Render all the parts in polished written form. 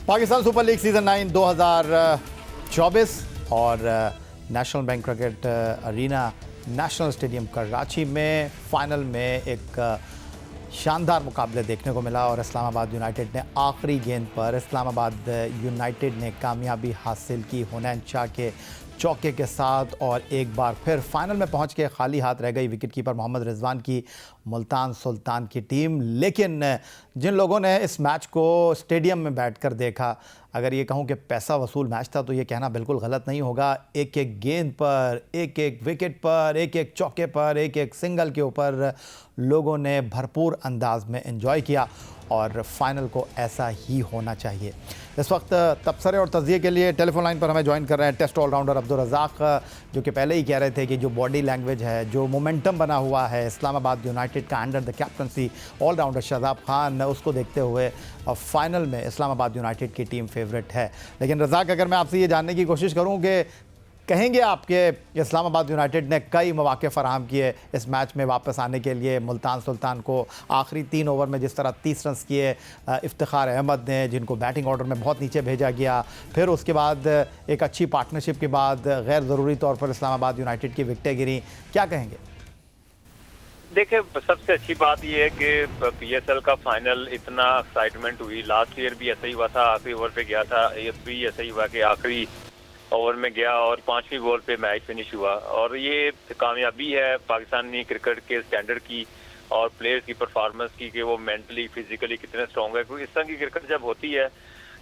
Pakistan super league season 9 2024 और national bank cricket arena national stadium Karachi में final में एक शानदार मुकाबले देखने को मिला और इस्लामाबाद यूनाइटेड ने आखिरी गेंद पर इस्लामाबाद यूनाइटेड ने कामयाबी हासिल की हुनैन शाह के चौके के साथ और एक बार फिर फाइनल में पहुंच के खाली हाथ रह गई विकेटकीपर मोहम्मद रिजवान की मुल्तान सुल्तान की टीम। लेकिन जिन लोगों ने इस मैच को स्टेडियम में बैठकर देखा, अगर ये कहूँ कि पैसा वसूल मैच था तो ये कहना बिल्कुल गलत नहीं होगा। एक एक गेंद पर, एक एक विकेट पर, एक एक चौके पर, एक एक सिंगल के ऊपर लोगों ने भरपूर अंदाज में एंजॉय किया और फाइनल को ऐसा ही होना चाहिए। इस वक्त तबसरे और तज़िये के लिए टेलीफोन लाइन पर हमें ज्वाइन कर रहे हैं टेस्ट ऑलराउंडर अब्दुल रज़ाक, जो कि पहले ही कह रहे थे कि जो बॉडी लैंग्वेज है, जो मोमेंटम बना हुआ है इस्लामाबाद यूनाइटेड का under the captaincy all-rounder Shadab Khan, उसको देखते हुए फाइनल में इस्लामाबाद यूनाइटेड की टीम फेवरेट है। लेकिन रज़ाक, अगर मैं आपसे ये जानने की कोशिश करूँ कि कहेंगे आपके इस्लामाबाद यूनाइटेड ने कई मौके फराहम किए इस मैच में वापस आने के लिए मुल्तान सुल्तान को, आखिरी 3 ओवर में जिस तरह 30 रन किए इफ्तिखार अहमद ने, जिनको बैटिंग ऑर्डर में बहुत नीचे भेजा गया, फिर उसके बाद एक अच्छी पार्टनरशिप के बाद गैर ज़रूरी तौर पर इस्लामाबाद यूनाइटेड की विकटें गिरी, क्या कहेंगे? देखिए, सबसे अच्छी बात यह है कि पीएसएल का फाइनल इतना एक्साइटमेंट हुई। लास्ट ईयर भी ऐसा ही हुआ था, आखिरी ओवर पे गया था। इस भी ऐसा ही हुआ कि आखिरी ओवर में गया और 5वीं बॉल पे मैच फिनिश हुआ। और ये कामयाबी है पाकिस्तानी क्रिकेट के स्टैंडर्ड की और प्लेयर्स की परफॉर्मेंस की कि वो मेंटली फिजिकली कितने स्ट्रॉन्ग है। क्योंकि इस तरह की क्रिकेट जब होती है,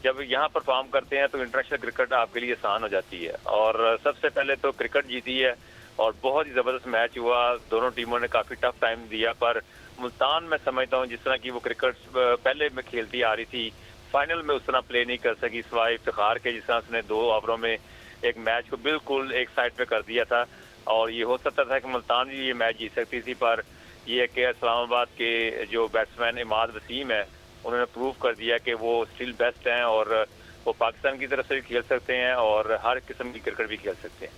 जब यहाँ परफॉर्म करते हैं तो इंटरनेशनल क्रिकेट आपके लिए आसान हो जाती है। और सबसे पहले तो क्रिकेट जीती है और बहुत ही ज़बरदस्त मैच हुआ। दोनों टीमों ने काफ़ी टफ टाइम दिया, पर मुल्तान मैं समझता हूँ जिस तरह की वो क्रिकेट पहले में खेलती आ रही थी, फाइनल में उस तरह प्ले नहीं कर सकी सिवाय इफ्तिखार के, जिस तरह उसने 2 ओवरों में एक मैच को बिल्कुल एक साइड पे कर दिया था। और ये हो सकता था कि मुल्तान भी ये मैच जीत सकती थी, पर ये कि इस्लामाबाद के जो बैट्समैन इमाद वसीम है, उन्होंने प्रूव कर दिया कि वो स्टिल बेस्ट हैं और वो पाकिस्तान की तरफ से भी खेल सकते हैं और हर किस्म की क्रिकेट भी खेल सकते हैं।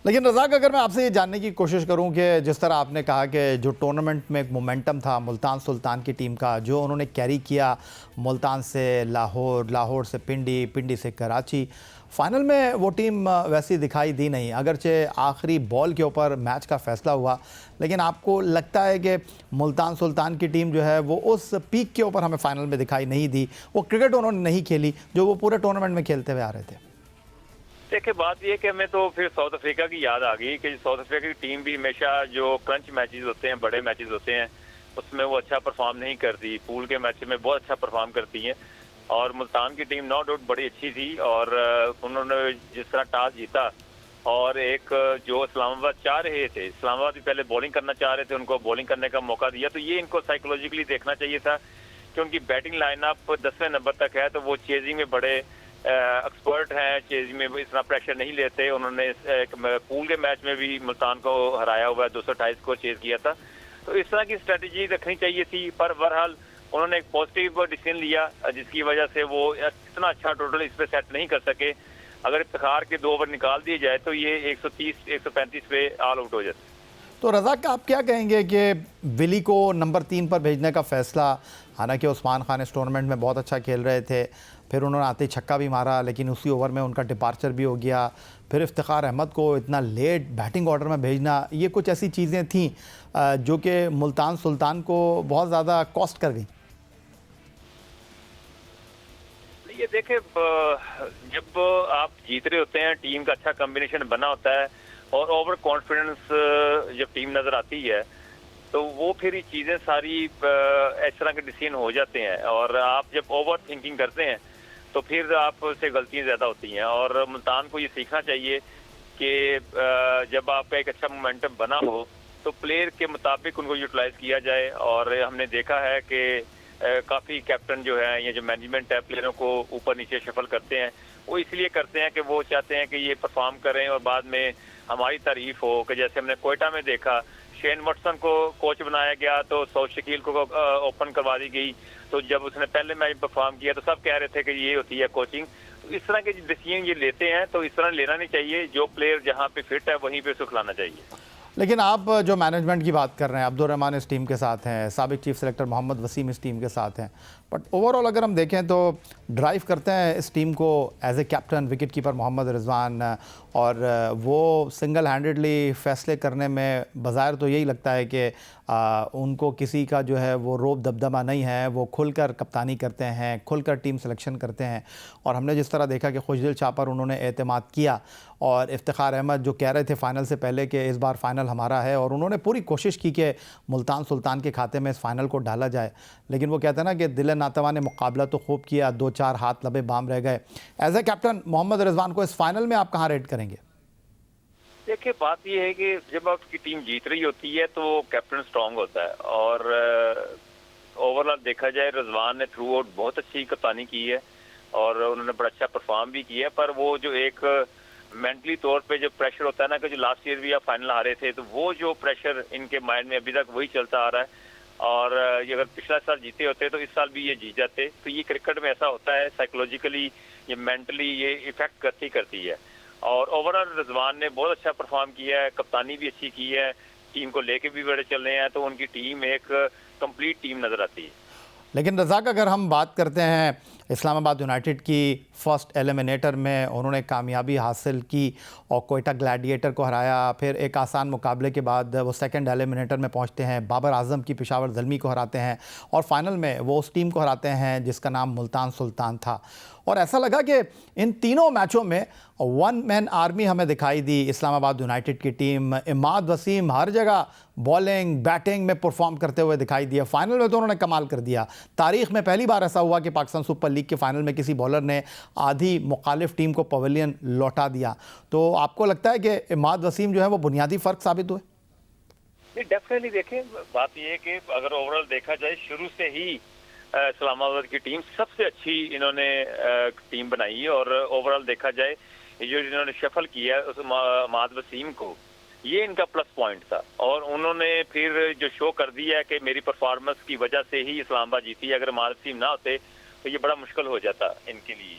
लेकिन रज़ाक, अगर मैं आपसे ये जानने की कोशिश करूं कि जिस तरह आपने कहा कि जो टूर्नामेंट में एक मोमेंटम था मुल्तान सुल्तान की टीम का, जो उन्होंने कैरी किया मुल्तान से लाहौर, लाहौर से पिंडी, पिंडी से कराची, फाइनल में वो टीम वैसी दिखाई दी नहीं। अगरचे आखिरी बॉल के ऊपर मैच का फ़ैसला हुआ, लेकिन आपको लगता है कि मुल्तान सुल्तान की टीम जो है वो उस पीक के ऊपर हमें फ़ाइनल में दिखाई नहीं दी, वो क्रिकेट उन्होंने नहीं खेली जो वो पूरे टूर्नामेंट में खेलते हुए आ रहे थे? देखिए, बात यह कि हमें तो फिर साउथ अफ्रीका की याद आ गई कि साउथ अफ्रीका की टीम भी हमेशा जो क्रंच मैचेस होते हैं, बड़े मैचेस होते हैं, उसमें वो अच्छा परफॉर्म नहीं करती। पूल के मैच में बहुत अच्छा परफॉर्म करती हैं और मुल्तान की टीम नो डाउट बड़ी अच्छी थी और उन्होंने जिस तरह टॉस जीता और एक जो इस्लामाबाद चाह रहे थे, इस्लामाबाद भी पहले बॉलिंग करना चाह रहे थे, उनको बॉलिंग करने का मौका दिया, तो ये इनको साइकोलॉजिकली देखना चाहिए था कि उनकी बैटिंग लाइनअप 10वें नंबर तक है, तो वो चेजिंग में बड़े एक्सपर्ट हैं, चेजिंग में इतना प्रेशर नहीं लेते। उन्होंने पूल के मैच में भी मुल्तान को हराया हुआ है, 228 को चेज किया था। तो इस तरह की स्ट्रेटजी रखनी चाहिए थी, पर बहरहाल उन्होंने एक पॉजिटिव डिसीजन लिया जिसकी वजह से वो इतना अच्छा टोटल इस पे सेट नहीं कर सके। अगर इफ्तिखार के 2 ओवर निकाल दिए जाए तो ये 130-135 पे ऑल आउट हो जाते। तो रज़ाक, आप क्या कहेंगे कि विली को नंबर 3 पर भेजने का फ़ैसला, हालांकि उस्मान खान इस टूर्नामेंट में बहुत अच्छा खेल रहे थे, फिर उन्होंने आते ही छक्का भी मारा, लेकिन उसी ओवर में उनका डिपार्चर भी हो गया, फिर इफ्तिखार अहमद को इतना लेट बैटिंग ऑर्डर में भेजना, ये कुछ ऐसी चीज़ें थीं जो कि मुल्तान सुल्तान को बहुत ज़्यादा कॉस्ट कर गई? ये देखे, जब आप जीत रहे होते हैं, टीम का अच्छा कॉम्बिनेशन बना होता है और ओवर कॉन्फिडेंस जब टीम नजर आती है तो वो फिर ये चीजें सारी इस तरह के डिसीजन हो जाते हैं। और आप जब ओवर थिंकिंग करते हैं तो फिर आपसे गलतियां ज्यादा होती हैं। और मुल्तान को ये सीखना चाहिए कि जब आपका एक अच्छा मोमेंटम बना हो तो प्लेयर के मुताबिक उनको यूटिलाइज किया जाए। और हमने देखा है कि काफी कैप्टन जो है, ये जो मैनेजमेंट है, प्लेयरों को ऊपर नीचे शफल करते हैं, वो इसलिए करते हैं कि वो चाहते हैं कि ये परफॉर्म करें और बाद में हमारी तारीफ हो। कि जैसे हमने कोयटा में देखा, शेन वॉटसन को कोच बनाया गया तो सौद शकील को ओपन करवा दी गई, तो जब उसने पहले मैच परफॉर्म किया तो सब कह रहे थे कि ये होती है कोचिंग। तो इस तरह के डिसीजन ये लेते हैं, तो इस तरह लेना नहीं चाहिए। जो प्लेयर जहाँ पे फिट है वहीं पे उसको खिलाना चाहिए। लेकिन आप जो मैनेजमेंट की बात कर रहे हैं, अब्दुल रहमान इस टीम के साथ हैं, साबिक चीफ सेलेक्टर मोहम्मद वसीम इस टीम के साथ हैं, बट ओवरऑल अगर हम देखें तो ड्राइव करते हैं इस टीम को as a captain wicketkeeper Mohammad Rizwan, और वो सिंगल हैंडेडली फैसले करने में बज़ाहिर तो यही लगता है कि उनको किसी का जो है वो रोब दबदबा नहीं है, वो खुलकर कप्तानी करते हैं, खुलकर टीम सिलेक्शन करते हैं। और हमने जिस तरह देखा कि खुशदिल शाह पर उन्होंने एतमाद किया, और इफ्तिखार अहमद जो कह रहे थे फ़ाइनल से पहले कि इस बार फ़ाइनल हमारा है, और उन्होंने पूरी कोशिश की कि मुल्तान सुल्तान के खाते में इस फ़ाइनल को डाला जाए। लेकिन वो कहते हैं ना कि दिल नातवा ने मुकाबला तो खूब किया, 2-4 हाथ लबे बाम रह गए। As a captain Mohammad Rizwan को इस फाइनल में आप कहाँ रेट करेंगे? देखिए, बात यह है कि जब आपकी टीम जीत रही होती है तो कैप्टन स्ट्रांग होता है, और ओवरऑल देखा जाए रिजवान ने थ्रू आउट बहुत अच्छी कप्तानी की है और उन्होंने बड़ा अच्छा परफॉर्म भी किया है। पर वो जो एक मेंटली तौर पे जो प्रेशर होता है ना, कि जो लास्ट ईयर भी आप फाइनल हारे थे, तो वो जो प्रेशर इनके माइंड में अभी तक वही चलता आ रहा है। और ये अगर पिछला साल जीते होते तो इस साल भी ये जीत जाते। तो ये क्रिकेट में ऐसा होता है, साइकोलॉजिकली ये मेंटली ये इफेक्ट करती है। और ओवरऑल रिजवान ने बहुत अच्छा परफॉर्म किया है, कप्तानी भी अच्छी की है, टीम को लेके भी बड़े चल रहे हैं, तो उनकी टीम एक कंप्लीट टीम नजर आती है। लेकिन रज़ाक, अगर हम बात करते हैं इस्लामाबाद यूनाइटेड की, फर्स्ट एलिमिनेटर में उन्होंने कामयाबी हासिल की और कोयटा ग्लैडिएटर को हराया। फिर एक आसान मुकाबले के बाद वो सेकंड एलिमिनेटर में पहुंचते हैं, बाबर आजम की पेशावर ज़ल्मी को हराते हैं, और फाइनल में वो उस टीम को हराते हैं जिसका नाम मुल्तान सुल्तान था। और ऐसा लगा कि इन तीनों मैचों में वन मैन आर्मी हमें दिखाई दी इस्लामाबाद यूनाइटेड की टीम। इमाद वसीम हर जगह बॉलिंग बैटिंग में परफॉर्म करते हुए दिखाई दिया। फाइनल में तो उन्होंने कमाल कर दिया। तारीख में पहली बार ऐसा हुआ कि पाकिस्तान सुपर लीग के फाइनल में किसी बॉलर ने आधी मुखालिफ टीम को पवेलियन लौटा दिया। तो आपको लगता है कि इमाद वसीम जो है वो बुनियादी फ़र्क साबित हुए? डेफिनेटली देखें, बात यह है कि अगर ओवरऑल देखा जाए, शुरू से ही इस्लामाबाद की टीम सबसे अच्छी इन्होंने टीम बनाई है। और ओवरऑल देखा जाए, जो इन्होंने शफल किया उस इमाद वसीम को, ये इनका प्लस पॉइंट था। और उन्होंने फिर जो शो कर दिया है कि मेरी परफॉर्मेंस की वजह से ही इस्लामाबाद जीती, अगर इमाद वसीम ना होते तो ये बड़ा मुश्किल हो जाता इनके लिए।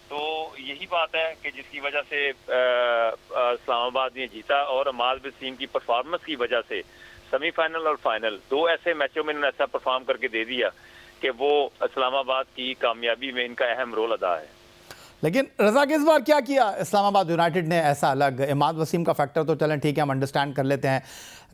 तो यही बात है कि जिसकी वजह से इस्लामाबाद ने जीता, और इमाद वसीम की परफॉर्मेंस की वजह से सेमीफाइनल और फाइनल दो ऐसे मैचों में इन्होंने ऐसा परफॉर्म करके दे दिया कि वो इस्लामाबाद की कामयाबी में इनका अहम रोल अदा है। लेकिन रज़ाक, इस बार क्या किया इस्लामाबाद यूनाइटेड ने ऐसा अलग? इमाद वसीम का फैक्टर तो चलें ठीक है, हम अंडरस्टैंड कर लेते हैं,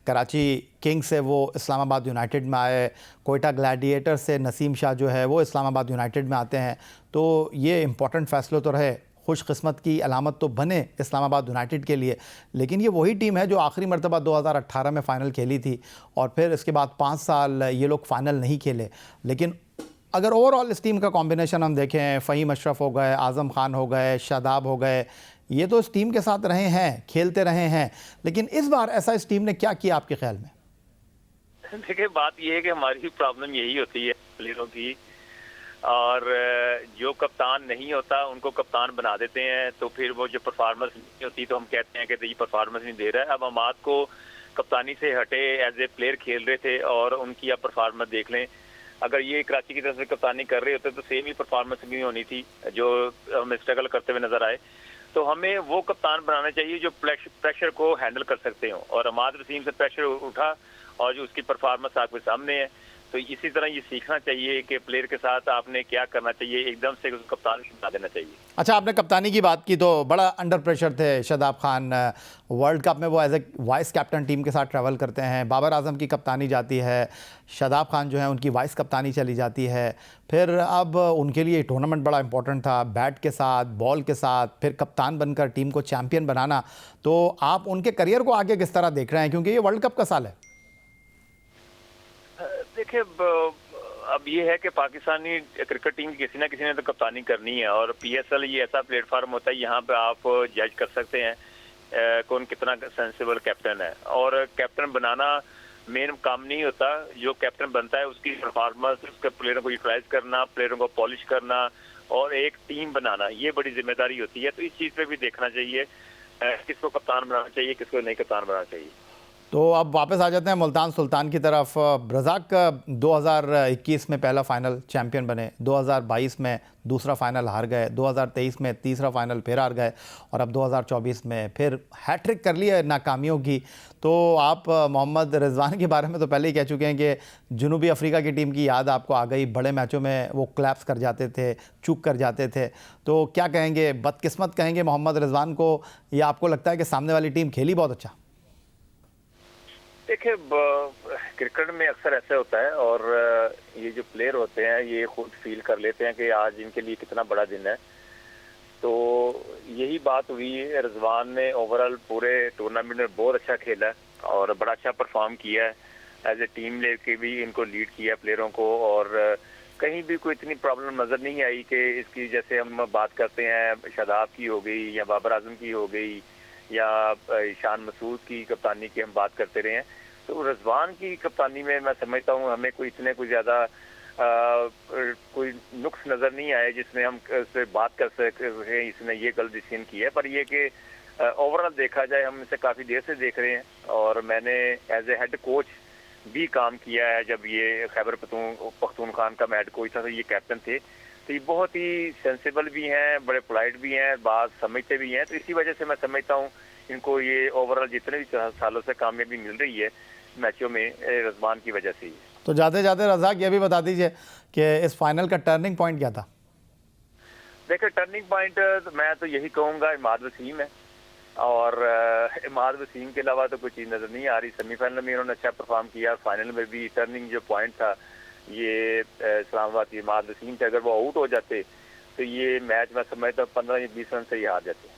कराची किंग्स से वो इस्लामाबाद यूनाइटेड में आए, कोयटा ग्लैडिएटर से नसीम शाह जो है वो इस्लामाबाद यूनाइटेड में आते हैं। तो ये इंपॉर्टेंट फैसले तो रहे, खुशकिस्मत की अलामत तो बने इस्लामाबाद यूनाइटेड के लिए। लेकिन ये वही टीम है जो आखिरी मरतबा 2018 में फ़ाइनल खेली थी, और फिर इसके बाद 5 साल ये लोग फ़ाइनल नहीं खेले। लेकिन अगर ओवरऑल इस टीम का कॉम्बिनेशन हम देखें, फ़हीम अशरफ हो गए, आज़म खान हो गए, शादाब हो गए, ये तो इस टीम के साथ रहे हैं, खेलते रहे हैं। लेकिन इस बार ऐसा इस टीम ने क्या किया आपके ख्याल में? देखिए, बात यह है कि हमारी प्रॉब्लम यही होती है प्लेयरों की, और जो कप्तान नहीं होता उनको कप्तान बना देते हैं, तो फिर वो जो परफॉर्मेंस नहीं होती तो हम कहते हैं कि ये परफॉर्मेंस नहीं दे रहा है। अब अमाद को कप्तानी से हटे, एज ए प्लेयर खेल रहे थे, और उनकी आप परफॉर्मेंस देख लें। अगर ये कराची की तरफ से कप्तानी कर रहे होते तो सेम ही परफॉर्मेंस नहीं होनी थी जो हमें स्ट्रगल करते हुए नजर आए। तो हमें वो कप्तान बनाना चाहिए जो प्रेशर को हैंडल कर सकते हो, और अमाद वसीम से प्रेशर उठा और जो उसकी परफॉर्मेंस आपके सामने है। तो इसी तरह ये सीखना चाहिए कि प्लेयर के साथ आपने क्या करना चाहिए, एकदम से उसको कप्तान बना देना चाहिए। अच्छा, आपने कप्तानी की बात की तो बड़ा अंडर प्रेशर थे शादाब खान। वर्ल्ड कप में वो as a vice captain team के साथ ट्रैवल करते हैं, बाबर आजम की कप्तानी जाती है, शादाब खान जो है उनकी वाइस कप्तानी चली जाती है। फिर अब उनके लिए टूर्नामेंट बड़ा इंपॉर्टेंट था, बैट के साथ बॉल के साथ फिर कप्तान बनकर टीम को चैम्पियन बनाना। तो आप उनके करियर को आगे किस तरह देख रहे हैं, क्योंकि ये वर्ल्ड कप का साल है? देखिए, अब ये है कि पाकिस्तानी क्रिकेट टीम की किसी ना किसी ने तो कप्तानी करनी है, और पीएसएल ये ऐसा प्लेटफॉर्म होता है, यहाँ पे आप जज कर सकते हैं कौन कितना सेंसिबल कैप्टन है। और कैप्टन बनाना मेन काम नहीं होता, जो कैप्टन बनता है उसकी परफॉर्मेंस, उसके प्लेयरों को यूटिलाइज करना, प्लेयरों को पॉलिश करना और एक टीम बनाना, ये बड़ी जिम्मेदारी होती है। तो इस चीज़ पे भी देखना चाहिए किसको कप्तान बनाना चाहिए, किसको नहीं कप्तान बनाना चाहिए। तो अब वापस आ जाते हैं मुल्तान सुल्तान की तरफ। रज़ाक 2021 में पहला फाइनल चैंपियन बने, 2022 में दूसरा फाइनल हार गए, 2023 में तीसरा फाइनल फिर हार गए और अब 2024 में फिर हैट्रिक कर ली है नाकामियों की। तो आप मोहम्मद रिजवान के बारे में तो पहले ही कह चुके हैं कि जनूबी अफ्रीका की टीम की याद आपको आ गई, बड़े मैचों में वो क्लैप्स कर जाते थे, चूक कर जाते थे। तो क्या कहेंगे, बदकिस्मत कहेंगे मोहम्मद रिजवान को, या आपको लगता है कि सामने वाली टीम खेली बहुत अच्छा? देखिए, क्रिकेट में अक्सर ऐसे होता है और ये जो प्लेयर होते हैं ये खुद फील कर लेते हैं कि आज इनके लिए कितना बड़ा दिन है। तो यही बात हुई। रिजवान ने ओवरऑल पूरे टूर्नामेंट में बहुत अच्छा खेला और बड़ा अच्छा परफॉर्म किया है। एज ए टीम लेके भी इनको लीड किया प्लेयरों को और कहीं भी कोई इतनी प्रॉब्लम नजर नहीं आई कि इसकी, जैसे हम बात करते हैं शादाब की हो गई या बाबर आजम की हो गई या ईशान मसूद की कप्तानी की हम बात करते रहे हैं। तो रिजवान की कप्तानी में मैं समझता हूँ हमें कोई इतने कोई ज्यादा कोई नुक्स नजर नहीं आए जिसमें हम उससे बात कर सके इसने ये गलत डिसीजन किया है। पर ये कि ओवरऑल देखा जाए हम इसे काफी देर से देख रहे हैं और मैंने एज ए हेड कोच भी काम किया है। जब ये खैबर पख्तूनख्वा का हेड कोच था तो ये कैप्टन थे। तो ये बहुत ही सेंसिबल भी हैं, बड़े पोलाइट भी हैं, बात समझते भी हैं। तो इसी वजह से मैं समझता हूँ इनको ये ओवरऑल जितने भी सालों से कामयाबी मिल रही है मैचों में रिजवान की वजह से ही। तो जाते जाते रज़ाक ये भी बता दीजिए कि इस फाइनल का टर्निंग पॉइंट क्या था? देखिए, टर्निंग पॉइंट मैं तो यही कहूँगा इमाद वसीम है और इमाद वसीम के अलावा तो कोई चीज़ नज़र नहीं आ रही। सेमीफाइनल में इन्होंने अच्छा परफॉर्म किया, फाइनल में भी टर्निंग जो पॉइंट था ये इस्लामाबाद की इमाद वसीम थे। अगर वो आउट हो जाते तो ये मैच मैं समझता हूँ 15 या 20 रन से ही हार जाते।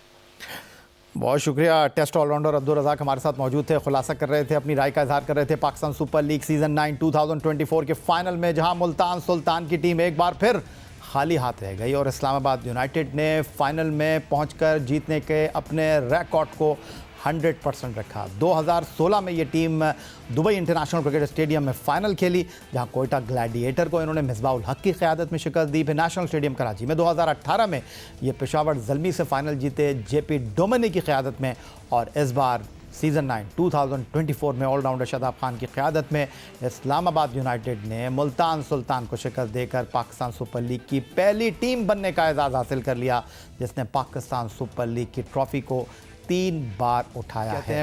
बहुत शुक्रिया। टेस्ट ऑलराउंडर अब्दुल रज़ाक हमारे साथ मौजूद थे, खुलासा कर रहे थे, अपनी राय का इजहार कर रहे थे पाकिस्तान सुपर लीग सीज़न 9 2024 के फाइनल में, जहां मुल्तान सुल्तान की टीम एक बार फिर खाली हाथ रह गई और इस्लामाबाद यूनाइटेड ने फाइनल में पहुंचकर जीतने के अपने रिकॉर्ड को 100% रखा। 2016 में ये team Dubai international cricket stadium में फाइनल खेली, जहां कोयटा ग्लैडिएटर को इन्होंने मिसबाउल हक की क़यादत में शिकस्त दी। फिर नेशनल स्टेडियम कराची में 2018 में ये पेशावर ज़ल्मी से फाइनल जीते जेपी डोमिनी की क़यादत में, और इस बार सीज़न 9 2024 में ऑलराउंडर शादाब खान की क़यादत में इस्लामाबाद यूनाइटेड ने मुल्तान सुल्तान को शिकस्त देकर पाकिस्तान सुपर लीग की पहली टीम बनने का एजाज़ हासिल कर लिया, जिसने पाकिस्तान सुपर लीग की ट्रॉफ़ी को 3 बार उठाया है।